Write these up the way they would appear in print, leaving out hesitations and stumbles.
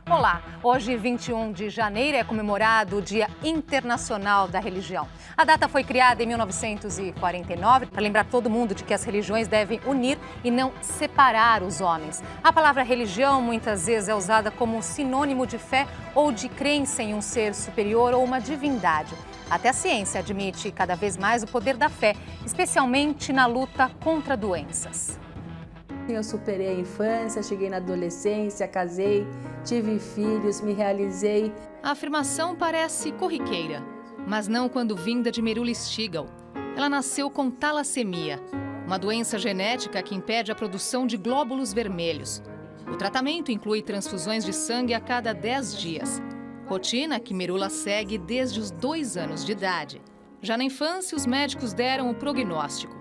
Olá, hoje 21 de janeiro é comemorado o Dia Internacional da Religião. A data foi criada em 1949 para lembrar todo mundo de que as religiões devem unir e não separar os homens. A palavra religião muitas vezes é usada como sinônimo de fé ou de crença em um ser superior ou uma divindade. Até a ciência admite cada vez mais o poder da fé, especialmente na luta contra doenças. Eu superei a infância, cheguei na adolescência, casei, tive filhos, me realizei. A afirmação parece corriqueira, mas não quando vinda de Merula Stigl. Ela nasceu com talassemia, uma doença genética que impede a produção de glóbulos vermelhos. O tratamento inclui transfusões de sangue a cada 10 dias, rotina que Merula segue desde os 2 anos de idade. Já na infância, os médicos deram o prognóstico.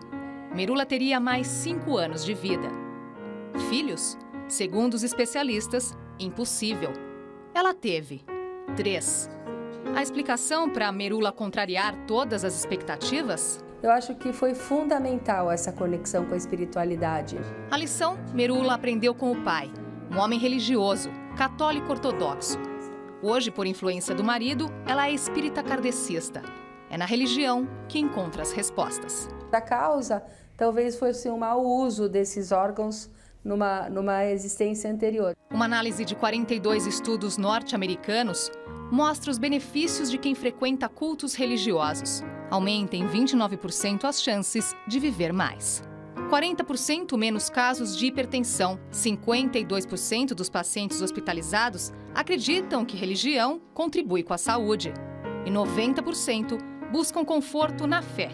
Merula teria mais 5 anos de vida. Filhos? Segundo os especialistas, impossível. Ela teve 3. A explicação para Merula contrariar todas as expectativas? Eu acho que foi fundamental essa conexão com a espiritualidade. A lição, Merula aprendeu com o pai, um homem religioso, católico ortodoxo. Hoje, por influência do marido, ela é espírita kardecista. É na religião que encontra as respostas. A causa talvez fosse um mau uso desses órgãos numa existência anterior. Uma análise de 42 estudos norte-americanos mostra os benefícios de quem frequenta cultos religiosos. Aumenta em 29% as chances de viver mais. 40% menos casos de hipertensão. 52% dos pacientes hospitalizados acreditam que religião contribui com a saúde. E 90% buscam conforto na fé.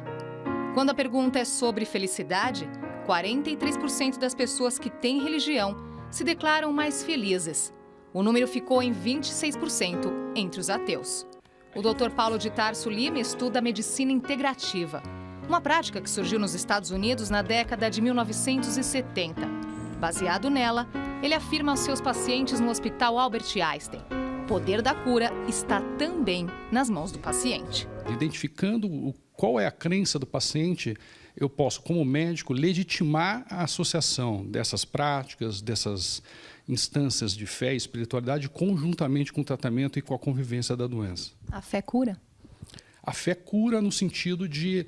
Quando a pergunta é sobre felicidade, 43% das pessoas que têm religião se declaram mais felizes. O número ficou em 26% entre os ateus. O Dr. Paulo de Tarso Lima estuda a medicina integrativa, uma prática que surgiu nos Estados Unidos na década de 1970. Baseado nela, ele afirma aos seus pacientes no Hospital Albert Einstein: o poder da cura está também nas mãos do paciente. Identificando qual é a crença do paciente, eu posso, como médico, legitimar a associação dessas práticas, dessas instâncias de fé e espiritualidade conjuntamente com o tratamento e com a convivência da doença. A fé cura? A fé cura no sentido de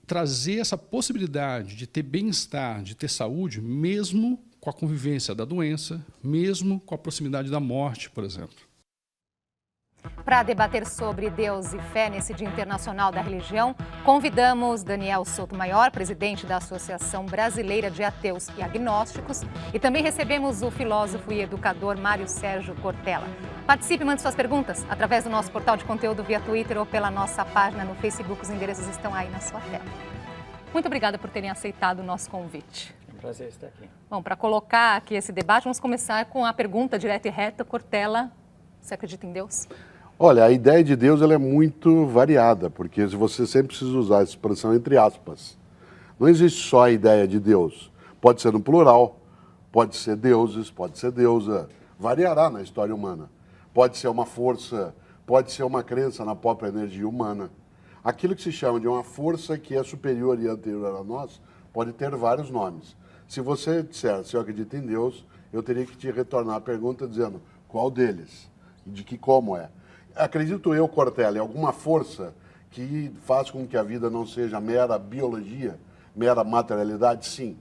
trazer essa possibilidade de ter bem-estar, de ter saúde, mesmo com a convivência da doença, mesmo com a proximidade da morte, por exemplo. Para debater sobre Deus e fé nesse Dia Internacional da Religião, convidamos Daniel Sotomayor, presidente da Associação Brasileira de Ateus e Agnósticos, e também recebemos o filósofo e educador Mário Sérgio Cortella. Participe e mande suas perguntas através do nosso portal de conteúdo via Twitter ou pela nossa página no Facebook. Os endereços estão aí na sua tela. Muito obrigada por terem aceitado o nosso convite. É um prazer estar aqui. Bom, para colocar aqui esse debate, vamos começar com a pergunta direta e reta. Cortella, você acredita em Deus? Olha, a ideia de Deus ela é muito variada, porque você sempre precisa usar a expressão entre aspas. Não existe só a ideia de Deus. Pode ser no plural, pode ser deuses, pode ser deusa, variará na história humana. Pode ser uma força, pode ser uma crença na própria energia humana. Aquilo que se chama de uma força que é superior e anterior a nós pode ter vários nomes. Se você disser, se eu acredito em Deus, eu teria que te retornar a pergunta dizendo qual deles e de que como é. Acredito eu, Cortella, em alguma força que faz com que a vida não seja mera biologia, mera materialidade? Sim.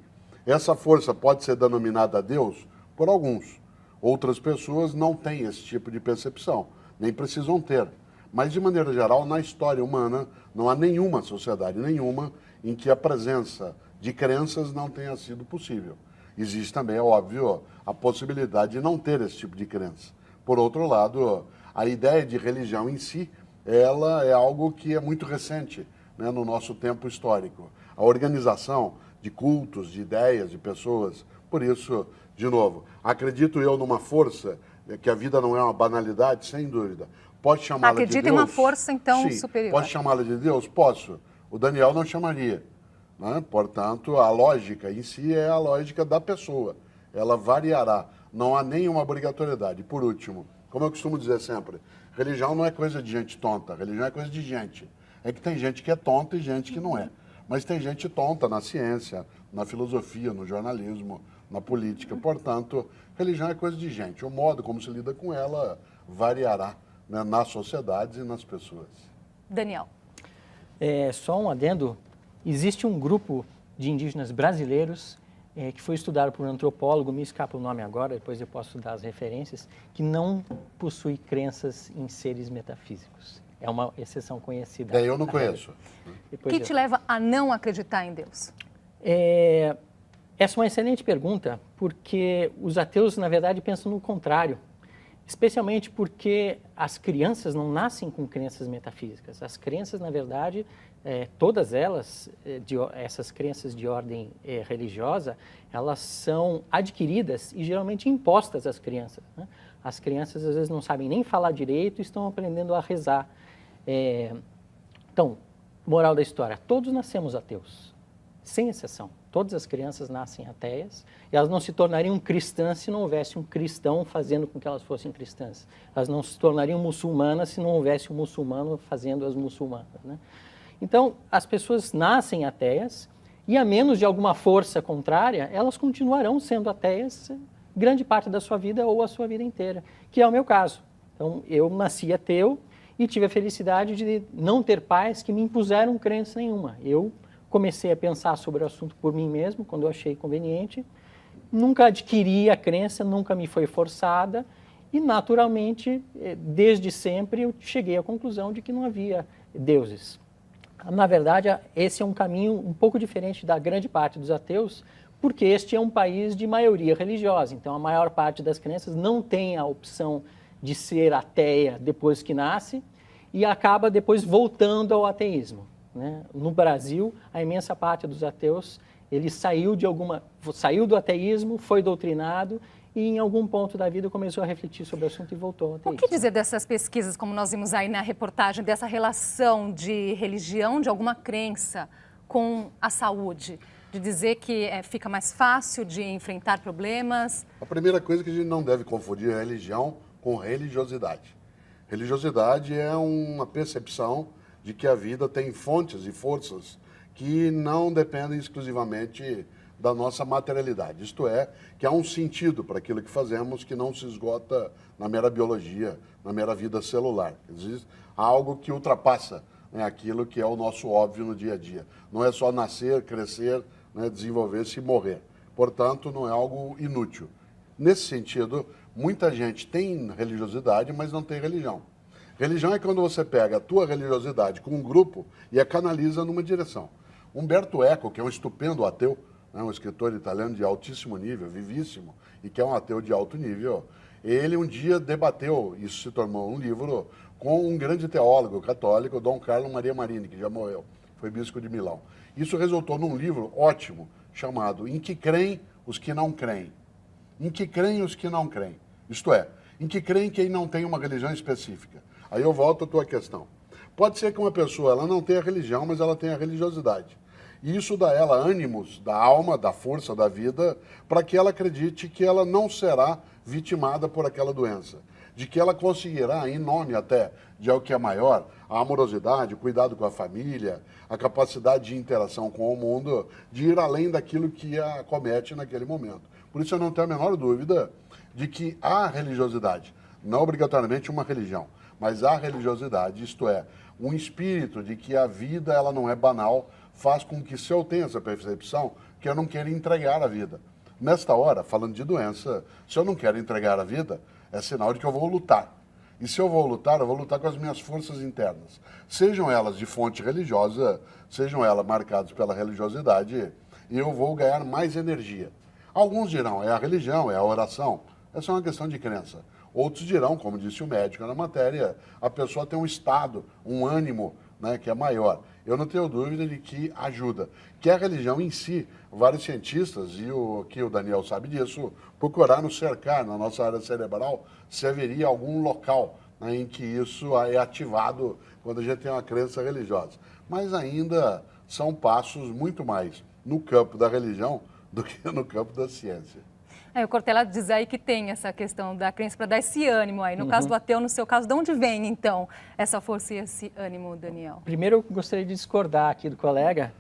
Essa força pode ser denominada Deus por alguns. Outras pessoas não têm esse tipo de percepção, nem precisam ter. Mas, de maneira geral, na história humana, não há nenhuma sociedade, nenhuma, em que a presença de crenças não tenha sido possível. Existe também, é óbvio, a possibilidade de não ter esse tipo de crença. Por outro lado, a ideia de religião em si, ela é algo que é muito recente, né, no nosso tempo histórico. A organização de cultos, de ideias, de pessoas. Por isso, de novo, acredito eu numa força, que a vida não é uma banalidade, sem dúvida. Pode chamá-la de Deus? Acredita em uma força, então, Sim. superior. Pode chamá-la de Deus? Posso. O Daniel não chamaria, né? Portanto, a lógica em si é a lógica da pessoa. Ela variará. Não há nenhuma obrigatoriedade. Por último, como eu costumo dizer sempre, religião não é coisa de gente tonta, religião é coisa de gente. É que tem gente que é tonta e gente que não é. Mas tem gente tonta na ciência, na filosofia, no jornalismo, na política. Portanto, religião é coisa de gente. O modo como se lida com ela variará, né, nas sociedades e nas pessoas. Daniel. Só um adendo, existe um grupo de indígenas brasileiros que foi estudado por um antropólogo, me escapa o nome agora, depois eu posso dar as referências, que não possui crenças em seres metafísicos. É uma exceção conhecida. Eu não conheço. O que te leva a não acreditar em Deus? Essa é uma excelente pergunta, porque os ateus, na verdade, pensam no contrário. Especialmente porque as crianças não nascem com crenças metafísicas. As crenças, na verdade, todas elas, essas crenças de ordem religiosa, elas são adquiridas e geralmente impostas às crianças, né? As crianças, às vezes, não sabem nem falar direito e estão aprendendo a rezar. Então, moral da história, todos nascemos ateus, sem exceção. Todas as crianças nascem ateias e elas não se tornariam cristãs se não houvesse um cristão fazendo com que elas fossem cristãs. Elas não se tornariam muçulmanas se não houvesse um muçulmano fazendo-as muçulmanas, né? Então, as pessoas nascem ateias e, a menos de alguma força contrária, elas continuarão sendo ateias grande parte da sua vida ou a sua vida inteira, que é o meu caso. Então, eu nasci ateu e tive a felicidade de não ter pais que me impuseram crença nenhuma. Eu comecei a pensar sobre o assunto por mim mesmo, quando eu achei conveniente. Nunca adquiri a crença, nunca me foi forçada e, naturalmente, desde sempre, eu cheguei à conclusão de que não havia deuses. Na verdade, esse é um caminho um pouco diferente da grande parte dos ateus, porque este é um país de maioria religiosa. Então, a maior parte das crianças não tem a opção de ser ateia depois que nasce e acaba depois voltando ao ateísmo, né? No Brasil, a imensa parte dos ateus, ele saiu do ateísmo, foi doutrinado e em algum ponto da vida começou a refletir sobre o assunto e voltou ao ateísmo. O que dizer dessas pesquisas, como nós vimos aí na reportagem, dessa relação de religião, de alguma crença com a saúde? De dizer que fica mais fácil de enfrentar problemas? A primeira coisa é que a gente não deve confundir religião com religiosidade. Religiosidade é uma percepção de que a vida tem fontes e forças que não dependem exclusivamente da nossa materialidade. Isto é, que há um sentido para aquilo que fazemos que não se esgota na mera biologia, na mera vida celular. Existe algo que ultrapassa, né, aquilo que é o nosso óbvio no dia a dia. Não é só nascer, crescer, né, desenvolver-se e morrer. Portanto, não é algo inútil. Nesse sentido, muita gente tem religiosidade, mas não tem religião. Religião é quando você pega a tua religiosidade com um grupo e a canaliza numa direção. Umberto Eco, que é um estupendo ateu, né, um escritor italiano de altíssimo nível, vivíssimo, e que é um ateu de alto nível, ele um dia debateu, isso se tornou um livro, com um grande teólogo católico, Dom Carlo Maria Marini, que já morreu, foi bispo de Milão. Isso resultou num livro ótimo, chamado Em que creem os que não creem. Em que creem os que não creem. Isto é, em que creem quem não tem uma religião específica. Aí eu volto à tua questão. Pode ser que uma pessoa ela não tenha religião, mas ela tenha religiosidade. E isso dá a ela ânimos da alma, da força da vida, para que ela acredite que ela não será vitimada por aquela doença. De que ela conseguirá, em nome até de algo que é maior, a amorosidade, o cuidado com a família, a capacidade de interação com o mundo, de ir além daquilo que a acomete naquele momento. Por isso eu não tenho a menor dúvida de que há religiosidade, não obrigatoriamente uma religião, mas há religiosidade, isto é, um espírito de que a vida ela não é banal, faz com que, se eu tenho essa percepção, que eu não quero entregar a vida. Nesta hora, falando de doença, se eu não quero entregar a vida, é sinal de que eu vou lutar. E se eu vou lutar com as minhas forças internas. Sejam elas de fonte religiosa, sejam elas marcadas pela religiosidade, e eu vou ganhar mais energia. Alguns dirão, é a religião, é a oração. Essa é uma questão de crença. Outros dirão, como disse o médico na matéria, a pessoa tem um estado, um ânimo, né, que é maior. Eu não tenho dúvida de que ajuda. Que a religião em si, vários cientistas, e o Daniel sabe disso, procuraram cercar na nossa área cerebral se haveria algum local, né, em que isso é ativado quando a gente tem uma crença religiosa. Mas ainda são passos muito mais no campo da religião do que no campo da ciência. O Cortella diz aí que tem essa questão da crença para dar esse ânimo aí. No caso do ateu, no seu caso, de onde vem, então, essa força e esse ânimo, Daniel? Primeiro, eu gostaria de discordar aqui do colega.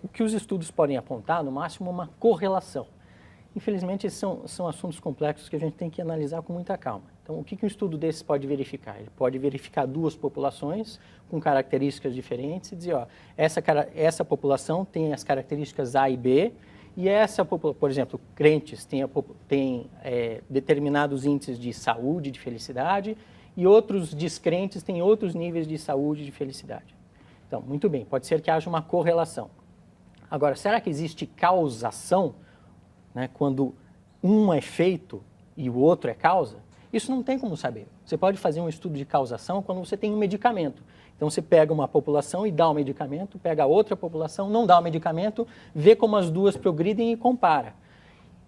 O que os estudos podem apontar, no máximo, uma correlação. Infelizmente, esses são assuntos complexos que a gente tem que analisar com muita calma. Então, o que um estudo desse pode verificar? Ele pode verificar duas populações com características diferentes e dizer, ó, essa população tem as características A e B, e essa população, por exemplo, crentes têm determinados índices de saúde, de felicidade, e outros descrentes têm outros níveis de saúde e de felicidade. Então, muito bem, pode ser que haja uma correlação. Agora, será que existe causação, né, quando um é efeito e o outro é causa? Isso não tem como saber. Você pode fazer um estudo de causação quando você tem um medicamento. Então, você pega uma população e dá o medicamento, pega outra população, não dá o medicamento, vê como as duas progridem e compara.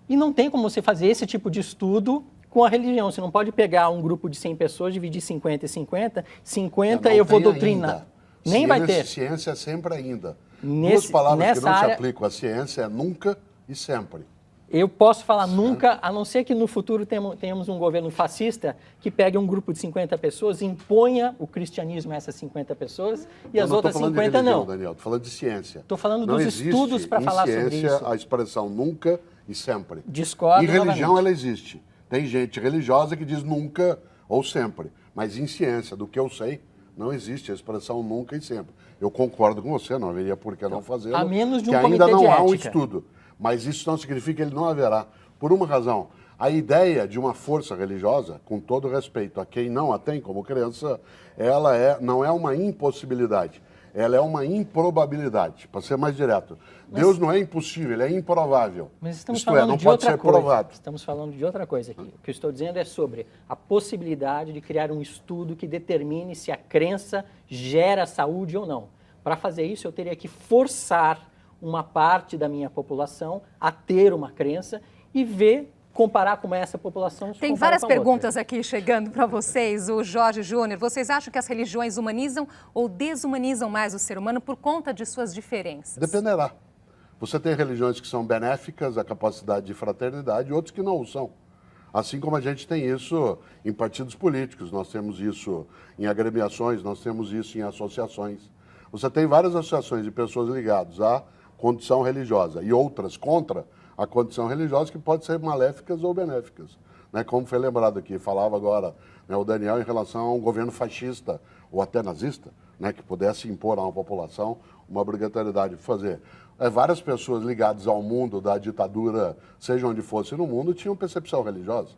E não tem como você fazer esse tipo de estudo com a religião. Você não pode pegar um grupo de 100 pessoas, dividir 50 e 50, 50 eu vou doutrinar. Ainda. Nem vai ter. Ciência é sempre ainda. Duas palavras que não se aplicam à ciência é nunca e sempre. Eu posso falar nunca, a não ser que no futuro tenhamos um governo fascista que pegue um grupo de 50 pessoas e imponha o cristianismo a essas 50 pessoas e as outras 50 religião, não. Daniel, estou falando de ciência. Estou falando dos estudos para falar sobre isso. A expressão nunca e sempre. Discordo em religião novamente. ela existe. Tem gente religiosa que diz nunca ou sempre. Mas em ciência, do que eu sei, não existe a expressão nunca e sempre. Eu concordo com você, não haveria por que não fazê-lo. A menos de um que comitê ainda não de há um ética. estudo. Mas isso não significa que ele não haverá. Por uma razão, a ideia de uma força religiosa, com todo respeito a quem não a tem como crença, ela não é uma impossibilidade, ela é uma improbabilidade, para ser mais direto. Deus não é impossível, ele é improvável. Mas estamos Isto falando não de pode outra ser coisa. provado. Estamos falando de outra coisa aqui. O que eu estou dizendo é sobre a possibilidade de criar um estudo que determine se a crença gera saúde ou não. Para fazer isso, eu teria que forçar uma parte da minha população a ter uma crença e comparar como essa população se Tem várias perguntas aqui chegando para vocês. O Jorge Júnior, vocês acham que as religiões humanizam ou desumanizam mais o ser humano por conta de suas diferenças? Dependerá. Você tem religiões que são benéficas, a capacidade de fraternidade, e outros que não o são. Assim como a gente tem isso em partidos políticos, nós temos isso em agremiações, nós temos isso em associações. Você tem várias associações de pessoas ligadas à condição religiosa e outras contra a condição religiosa que podem ser maléficas ou benéficas. Né? Como foi lembrado aqui, falava agora, né, o Daniel em relação a um governo fascista ou até nazista, né, que pudesse impor a uma população uma obrigatoriedade de fazer. Várias pessoas ligadas ao mundo da ditadura, seja onde fosse no mundo, tinham percepção religiosa.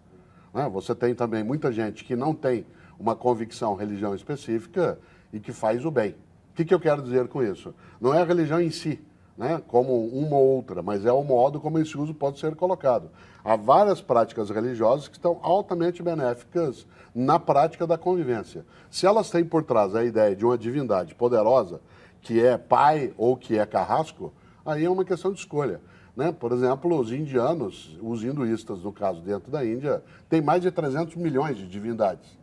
Né? Você tem também muita gente que não tem uma convicção religião específica e que faz o bem. O que eu quero dizer com isso? Não é a religião em si, né, como uma ou outra, mas é o modo como esse uso pode ser colocado. Há várias práticas religiosas que estão altamente benéficas na prática da convivência. Se elas têm por trás a ideia de uma divindade poderosa, que é pai ou que é carrasco, aí é uma questão de escolha. Né? Por exemplo, os indianos, os hinduístas, no caso dentro da Índia, têm mais de 300 milhões de divindades.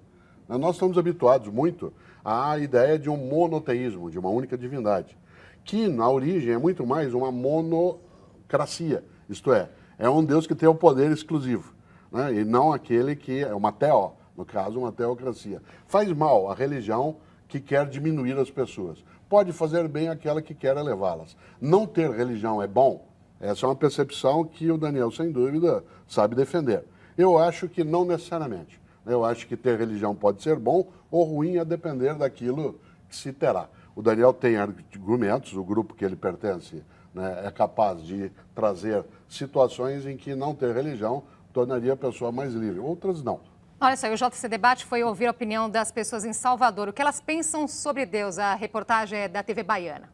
Nós estamos habituados muito à ideia de um monoteísmo, de uma única divindade, que na origem é muito mais uma monocracia, isto é um Deus que tem o poder exclusivo, né? E não aquele que é uma teó, no caso uma teocracia. Faz mal a religião que quer diminuir as pessoas, pode fazer bem aquela que quer elevá-las. Não ter religião é bom? Essa é uma percepção que o Daniel, sem dúvida, sabe defender. Eu acho que não necessariamente. Eu acho que ter religião pode ser bom ou ruim a depender daquilo que se terá. O Daniel tem argumentos, o grupo que ele pertence, né, é capaz de trazer situações em que não ter religião tornaria a pessoa mais livre, outras não. Olha só, o JC Debate foi ouvir a opinião das pessoas em Salvador. O que elas pensam sobre Deus? A reportagem é da TV Baiana.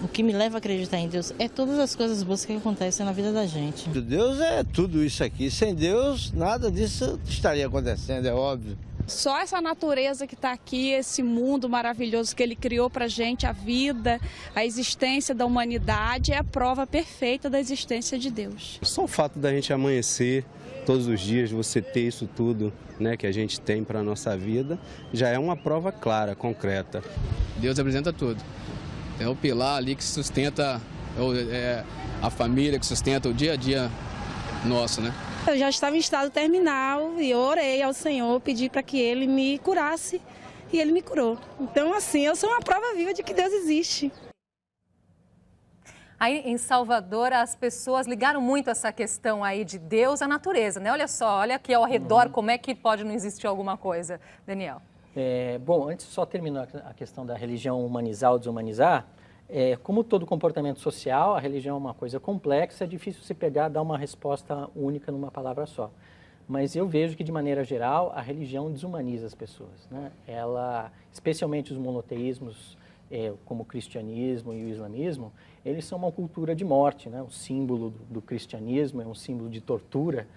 O que me leva a acreditar em Deus é todas as coisas boas que acontecem na vida da gente. Deus é tudo isso aqui. Sem Deus, nada disso estaria acontecendo, é óbvio. Só essa natureza que está aqui, esse mundo maravilhoso que ele criou para a gente, a vida, a existência da humanidade, é a prova perfeita da existência de Deus. Só o fato da gente amanhecer todos os dias, você ter isso tudo, né, que a gente tem para a nossa vida, já é uma prova clara, concreta. Deus representa tudo. É o pilar ali que sustenta a família, que sustenta o dia a dia nosso, né? Eu já estava em estado terminal e eu orei ao Senhor, pedi para que Ele me curasse e Ele me curou. Então, assim, eu sou uma prova viva de que Deus existe. Aí em Salvador as pessoas ligaram muito essa questão aí de Deus à natureza, né? Olha só, olha aqui ao redor como é que pode não existir alguma coisa, Daniel. Bom, antes só terminar a questão da religião humanizar ou desumanizar, como todo comportamento social, a religião é uma coisa complexa, é difícil se pegar e dar uma resposta única numa palavra só. Mas eu vejo que, de maneira geral, a religião desumaniza as pessoas, né? Ela, especialmente os monoteísmos, como o cristianismo e o islamismo, eles são uma cultura de morte, né? O símbolo do cristianismo é um símbolo de tortura,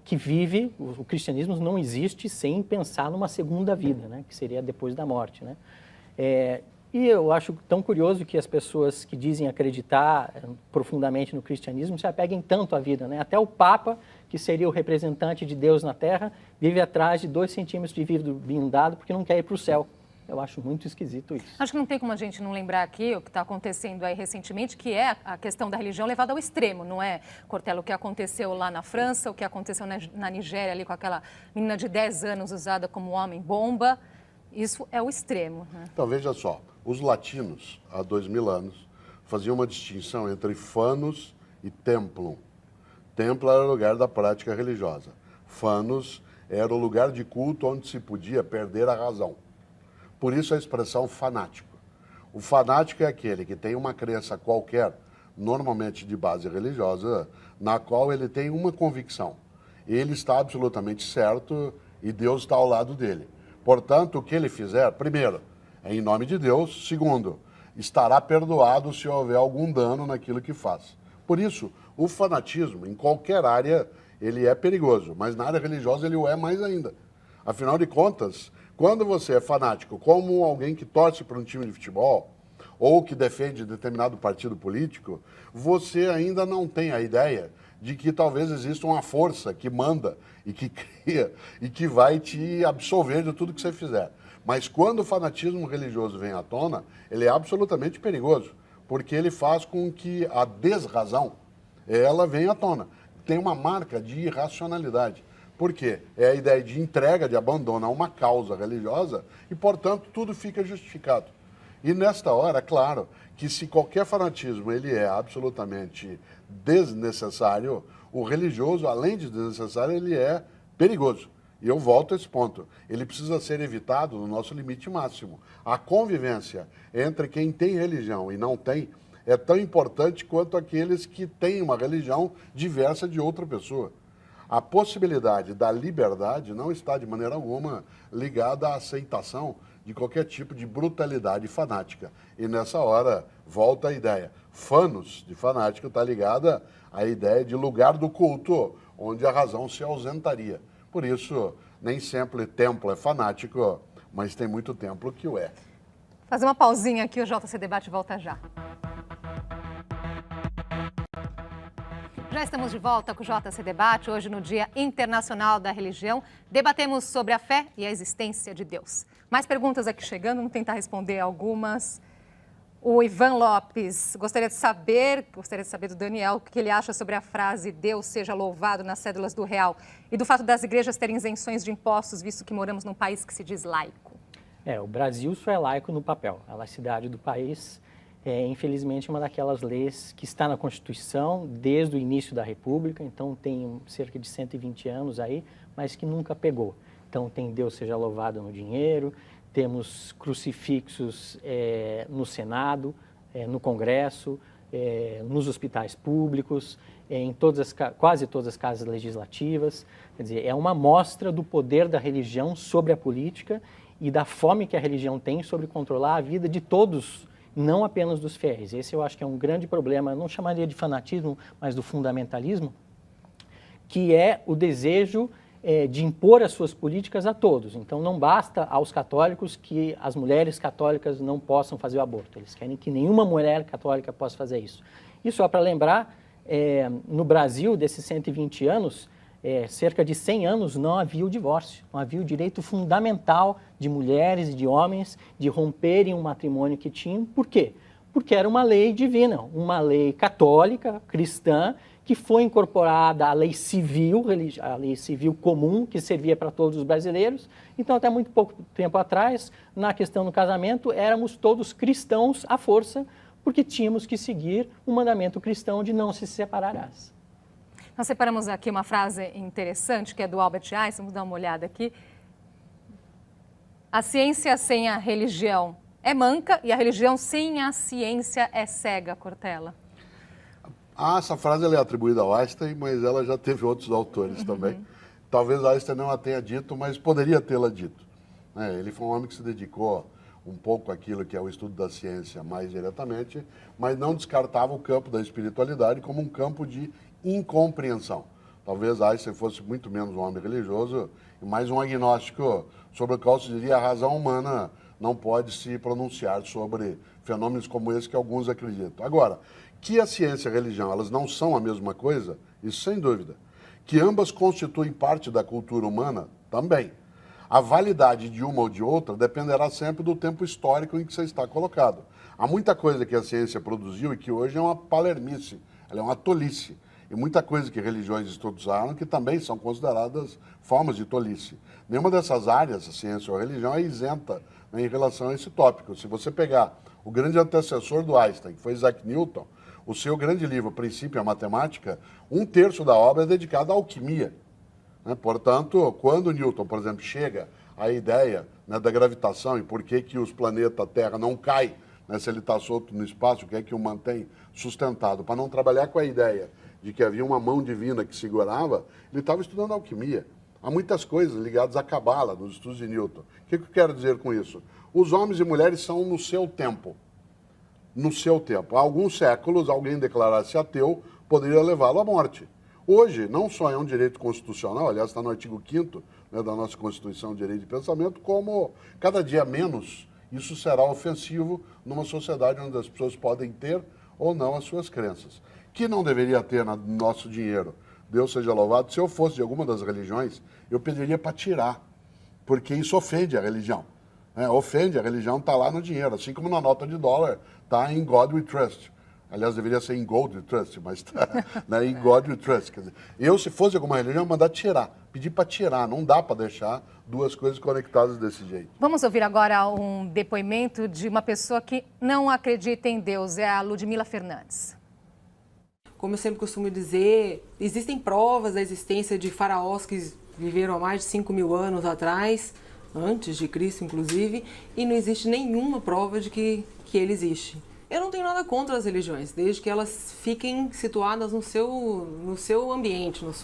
que vive, o cristianismo não existe sem pensar numa segunda vida, né? Que seria depois da morte, né? E eu acho tão curioso que as pessoas que dizem acreditar profundamente no cristianismo se apeguem tanto à vida, né? Até o Papa, que seria o representante de Deus na Terra, vive atrás de 2 centímetros de vidro blindado porque não quer ir para o céu. Eu acho muito esquisito isso. Acho que não tem como a gente não lembrar aqui o que está acontecendo aí recentemente, que é a questão da religião levada ao extremo, não é, Cortella? O que aconteceu lá na França, o que aconteceu na Nigéria ali com aquela menina de 10 anos usada como homem-bomba, isso é o extremo, né? Então, veja só, os latinos, há 2000 anos, faziam uma distinção entre fanus e templum. Templo era o lugar da prática religiosa. Fanus era o lugar de culto onde se podia perder a razão. Por isso a expressão fanático. O fanático é aquele que tem uma crença qualquer, normalmente de base religiosa, na qual ele tem uma convicção. Ele está absolutamente certo e Deus está ao lado dele. Portanto, o que ele fizer, primeiro, é em nome de Deus. Segundo, estará perdoado se houver algum dano naquilo que faz. Por isso, o fanatismo, em qualquer área, ele é perigoso, mas na área religiosa ele o é mais ainda. Afinal de contas, quando você é fanático, como alguém que torce para um time de futebol ou que defende determinado partido político, você ainda não tem a ideia de que talvez exista uma força que manda e que cria e que vai te absolver de tudo que você fizer. Mas quando o fanatismo religioso vem à tona, ele é absolutamente perigoso, porque ele faz com que a desrazão, ela venha à tona. Tem uma marca de irracionalidade. Por quê? É a ideia de entrega, de abandono a uma causa religiosa e, portanto, tudo fica justificado. E nesta hora, claro, que se qualquer fanatismo ele é absolutamente desnecessário, o religioso, além de desnecessário, ele é perigoso. E eu volto a esse ponto. Ele precisa ser evitado no nosso limite máximo. A convivência entre quem tem religião e não tem é tão importante quanto aqueles que têm uma religião diversa de outra pessoa. A possibilidade da liberdade não está de maneira alguma ligada à aceitação de qualquer tipo de brutalidade fanática. E nessa hora, volta a ideia. Fanus de fanático está ligada à ideia de lugar do culto, onde a razão se ausentaria. Por isso, nem sempre templo é fanático, mas tem muito templo que o é. Fazer uma pausinha aqui, o JC Debate volta já. Já estamos de volta com o JC Debate, hoje no Dia Internacional da Religião. Debatemos sobre a fé e a existência de Deus. Mais perguntas aqui chegando, vamos tentar responder algumas. O Ivan Lopes gostaria de saber do Daniel o que ele acha sobre a frase Deus seja louvado nas cédulas do real e do fato das igrejas terem isenções de impostos, visto que moramos num país que se diz laico. O Brasil só é laico no papel. A laicidade do país infelizmente, uma daquelas leis que está na Constituição desde o início da República, então tem cerca de 120 anos aí, mas que nunca pegou. Então tem Deus seja louvado no dinheiro, temos crucifixos no Senado, no Congresso, nos hospitais públicos, em quase todas as casas legislativas. Quer dizer, é uma amostra do poder da religião sobre a política e da fome que a religião tem sobre controlar a vida de todos, não apenas dos fiéis. Esse eu acho que é um grande problema, eu não chamaria de fanatismo, mas do fundamentalismo, que é o desejo de impor as suas políticas a todos. Então não basta aos católicos que as mulheres católicas não possam fazer o aborto. Eles querem que nenhuma mulher católica possa fazer isso. E só para lembrar, no Brasil, desses 120 anos, cerca de 100 anos não havia o divórcio, não havia o direito fundamental de mulheres e de homens de romperem um matrimônio que tinham. Por quê? Porque era uma lei divina, uma lei católica, cristã, que foi incorporada à lei civil comum, que servia para todos os brasileiros. Então, até muito pouco tempo atrás, na questão do casamento, éramos todos cristãos à força, porque tínhamos que seguir o mandamento cristão de não se separarás. Nós separamos aqui uma frase interessante, que é do Albert Einstein, vamos dar uma olhada aqui. A ciência sem a religião é manca e a religião sem a ciência é cega, Cortella. Essa frase ela é atribuída ao Einstein, mas ela já teve outros autores também. Talvez Einstein não a tenha dito, mas poderia tê-la dito. Ele foi um homem que se dedicou um pouco àquilo que é o estudo da ciência mais diretamente, mas não descartava o campo da espiritualidade como um campo de incompreensão. Talvez Einstein fosse muito menos um homem religioso e mais um agnóstico sobre o qual se diria a razão humana não pode se pronunciar sobre fenômenos como esse que alguns acreditam. Agora, que a ciência e a religião elas não são a mesma coisa, isso sem dúvida. Que ambas constituem parte da cultura humana, também. A validade de uma ou de outra dependerá sempre do tempo histórico em que você está colocado. Há muita coisa que a ciência produziu e que hoje é uma palermice, ela é uma tolice. E muita coisa que religiões estudaram que também são consideradas formas de tolice. Nenhuma dessas áreas, a ciência ou a religião, é isenta em relação a esse tópico. Se você pegar o grande antecessor do Einstein, que foi Isaac Newton, o seu grande livro, Princípio e a Matemática, 1/3 da obra é dedicado à alquimia. Portanto, quando Newton, por exemplo, chega à ideia da gravitação e por que os planetas Terra não caem, se ele está solto no espaço, o que é que o mantém sustentado, para não trabalhar com a ideia de que havia uma mão divina que segurava, ele estava estudando alquimia. Há muitas coisas ligadas à cabala, nos estudos de Newton. O que eu quero dizer com isso? Os homens e mulheres são no seu tempo. No seu tempo. Há alguns séculos, alguém declarar-se ateu poderia levá-lo à morte. Hoje, não só é um direito constitucional, aliás, está no artigo 5º da nossa Constituição, o direito de pensamento, como cada dia menos isso será ofensivo numa sociedade onde as pessoas podem ter ou não as suas crenças. Que não deveria ter no nosso dinheiro. Deus seja louvado. Se eu fosse de alguma das religiões, eu pediria para tirar, porque isso ofende a religião. Ofende, a religião está lá no dinheiro, assim como na nota de dólar está em God We Trust. Aliás, deveria ser em Gold We Trust, mas está em God We Trust. Quer dizer, eu, se fosse de alguma religião, eu mandar tirar, pedir para tirar, não dá para deixar duas coisas conectadas desse jeito. Vamos ouvir agora um depoimento de uma pessoa que não acredita em Deus, é a Ludmila Fernandes. Como eu sempre costumo dizer, existem provas da existência de faraós que viveram há mais de 5.000 anos atrás, antes de Cristo inclusive, e não existe nenhuma prova de que ele existe. Eu não tenho nada contra as religiões, desde que elas fiquem situadas no seu ambiente, nas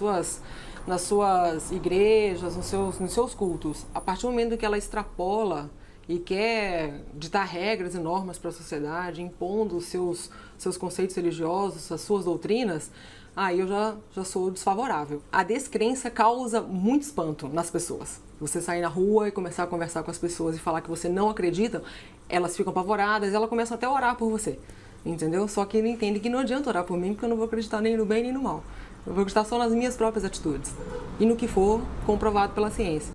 suas igrejas, nos seus cultos. A partir do momento que ela extrapola e quer ditar regras e normas para a sociedade, impondo os seus conceitos religiosos, as suas doutrinas, aí eu já sou desfavorável. A descrença causa muito espanto nas pessoas. Você sair na rua e começar a conversar com as pessoas e falar que você não acredita, elas ficam apavoradas, elas começam até a orar por você, entendeu? Só que ele entende que não adianta orar por mim, porque eu não vou acreditar nem no bem nem no mal. Eu vou acreditar só nas minhas próprias atitudes e no que for comprovado pela ciência.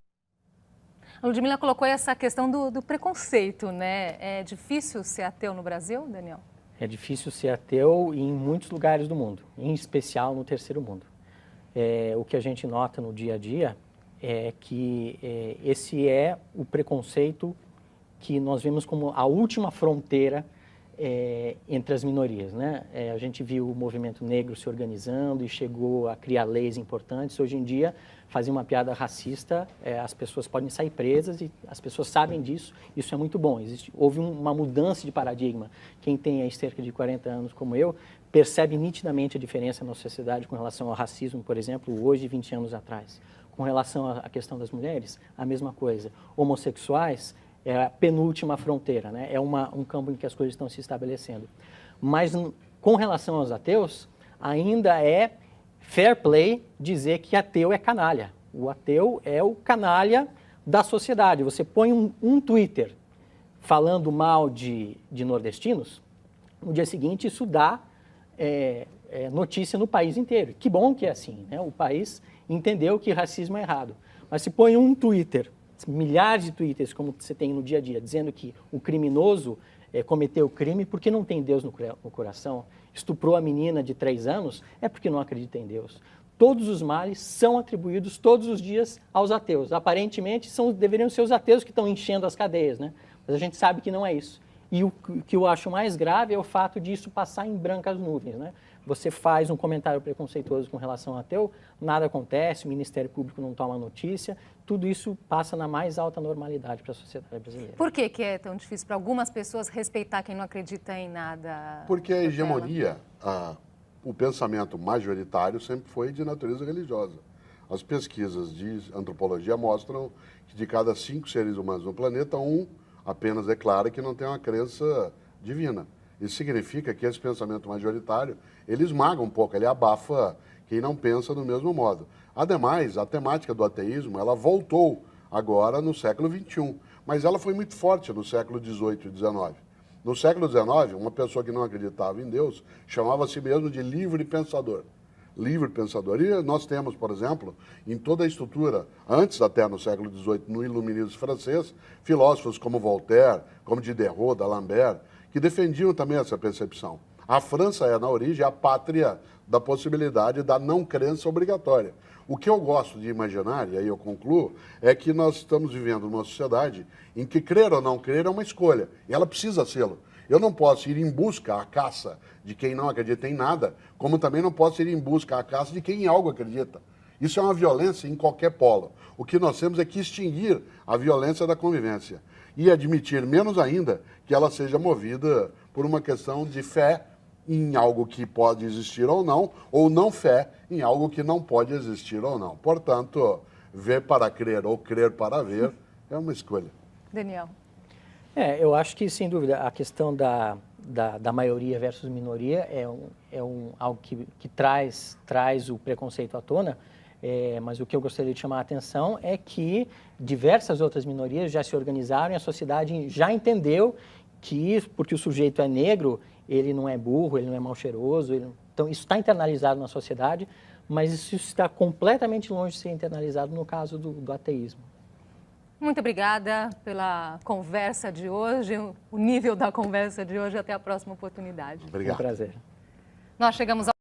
A Ludmila colocou essa questão do preconceito, né? É difícil ser ateu no Brasil, Daniel? É difícil ser ateu em muitos lugares do mundo, em especial no terceiro mundo. O que a gente nota no dia a dia é que esse é o preconceito que nós vemos como a última fronteira entre as minorias, né? A gente viu o movimento negro se organizando e chegou a criar leis importantes. Hoje em dia, fazer uma piada racista, as pessoas podem sair presas e as pessoas sabem disso. Isso é muito bom. Houve uma mudança de paradigma. Quem tem aí cerca de 40 anos como eu, percebe nitidamente a diferença na sociedade com relação ao racismo, por exemplo, hoje e 20 anos atrás. Com relação à questão das mulheres, a mesma coisa. Homossexuais, é a penúltima fronteira, né? É um campo em que as coisas estão se estabelecendo. Mas, com relação aos ateus, ainda é fair play dizer que ateu é canalha. O ateu é o canalha da sociedade. Você põe um Twitter falando mal de nordestinos, no dia seguinte isso dá notícia no país inteiro. Que bom que é assim, né? O país entendeu que racismo é errado. Mas se põe um Twitter, milhares de twitters, como você tem no dia a dia, dizendo que o criminoso cometeu o crime porque não tem Deus no coração, estuprou a menina de 3 anos, é porque não acredita em Deus. Todos os males são atribuídos todos os dias aos ateus. Aparentemente, deveriam ser os ateus que estão enchendo as cadeias, né? Mas a gente sabe que não é isso. E o que eu acho mais grave é o fato disso passar em brancas nuvens, né? Você faz um comentário preconceituoso com relação ao ateu, nada acontece, o Ministério Público não toma notícia, tudo isso passa na mais alta normalidade para a sociedade brasileira. Por que é tão difícil para algumas pessoas respeitar quem não acredita em nada? Porque a hegemonia, o pensamento majoritário sempre foi de natureza religiosa. As pesquisas de antropologia mostram que de cada 5 seres humanos no planeta, 1 apenas declara que não tem uma crença divina. Isso significa que esse pensamento majoritário, ele esmaga um pouco, ele abafa quem não pensa do mesmo modo. Ademais, a temática do ateísmo, ela voltou agora no século XXI, mas ela foi muito forte no século XVIII e XIX. No século XIX, uma pessoa que não acreditava em Deus chamava a si mesmo de livre pensador. Livre pensador. E nós temos, por exemplo, em toda a estrutura, antes até no século XVIII, no iluminismo francês, filósofos como Voltaire, como Diderot, D'Alembert, que defendiam também essa percepção. A França é, na origem, a pátria da possibilidade da não crença obrigatória. O que eu gosto de imaginar, e aí eu concluo, é que nós estamos vivendo numa sociedade em que crer ou não crer é uma escolha, e ela precisa sê-lo. Eu não posso ir em busca à caça de quem não acredita em nada, como também não posso ir em busca à caça de quem em algo acredita. Isso é uma violência em qualquer polo. O que nós temos é que extinguir a violência da convivência e admitir, menos ainda, que ela seja movida por uma questão de fé em algo que pode existir ou não fé em algo que não pode existir ou não. Portanto, ver para crer ou crer para ver é uma escolha. Daniel. Eu acho que, sem dúvida, a questão da maioria versus minoria é algo que traz o preconceito à tona, mas o que eu gostaria de chamar a atenção é que diversas outras minorias já se organizaram e a sociedade já entendeu que, porque o sujeito é negro, ele não é burro, ele não é mal cheiroso, então isso está internalizado na sociedade, mas isso está completamente longe de ser internalizado no caso do ateísmo. Muito obrigada pela conversa de hoje, o nível da conversa de hoje. Até a próxima oportunidade. Obrigado. É um prazer. Nós chegamos ao